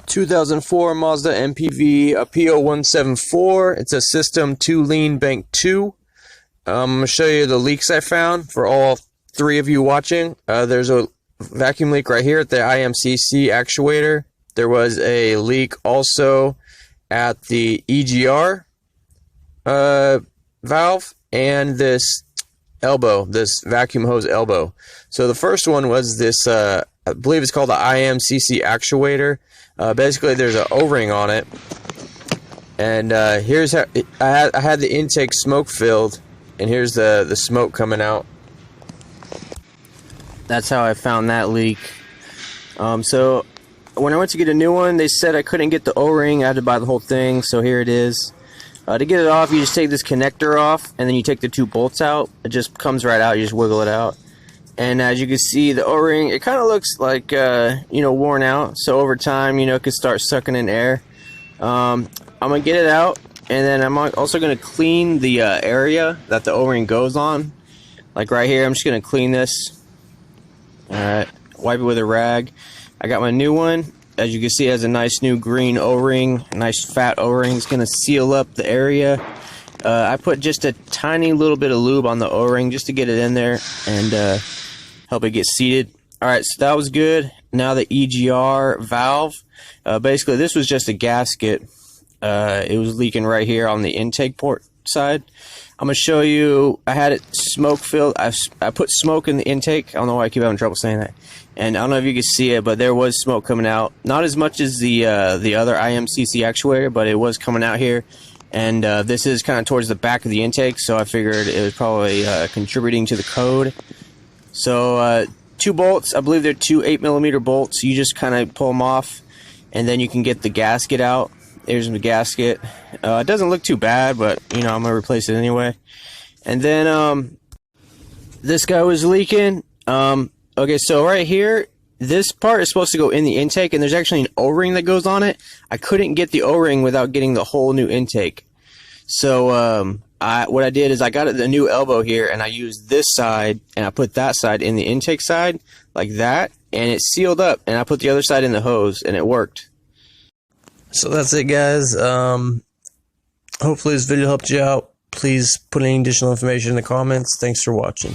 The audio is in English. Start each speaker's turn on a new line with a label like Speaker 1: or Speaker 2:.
Speaker 1: 2004 Mazda Mpv P0174. It's a System 2 Lean Bank 2. I'm going to show you the leaks I found for all three of you watching. There's a vacuum leak right here at the IMCC actuator. There was a leak also at the EGR valve and this elbow, this vacuum hose elbow. So the first one was this, I believe it's called the IMCC actuator. Basically, there's an O-ring on it, and here's how I had the intake smoke filled, and here's the smoke coming out. That's how I found that leak. So when I went to get a new one, they said I couldn't get the O-ring. I had to buy the whole thing, so here it is. To get it off, you just take this connector off, and then you take the two bolts out. It just comes right out. You just wiggle it out. And as you can see, the O-ring, it kind of looks like, worn out. So over time, it could start sucking in air. I'm going to get it out, and then I'm also going to clean the area that the O-ring goes on. Like right here, I'm just going to clean this. Alright, wipe it with a rag. I got my new one. As you can see, it has a nice new green O-ring, a nice fat O-ring. It's going to seal up the area. I put just a tiny little bit of lube on the O-ring just to get it in there and help it get seated. Alright, so that was good. Now the EGR valve. Basically, this was just a gasket. It was leaking right here on the intake port side. I'm going to show you, I had it smoke filled. I put smoke in the intake. I don't know why I keep having trouble saying that. And I don't know if you can see it, but there was smoke coming out. Not as much as the other IMCC actuator, but it was coming out here. And this is kind of towards the back of the intake, so I figured it was probably contributing to the code. So 2 bolts, I believe they're 2 8mm bolts. You just kind of pull them off, and then you can get the gasket out. There's the gasket. It doesn't look too bad, but I'm gonna replace it anyway. And then this guy was leaking. Okay, so right here, this part is supposed to go in the intake, and there's actually an O-ring that goes on it. I couldn't get the O-ring without getting the whole new intake. So what I did is I got the new elbow here, and I used this side, and I put that side in the intake side, like that, and it sealed up, and I put the other side in the hose, and it worked. So that's it, guys. Hopefully this video helped you out. Please put any additional information in the comments. Thanks for watching.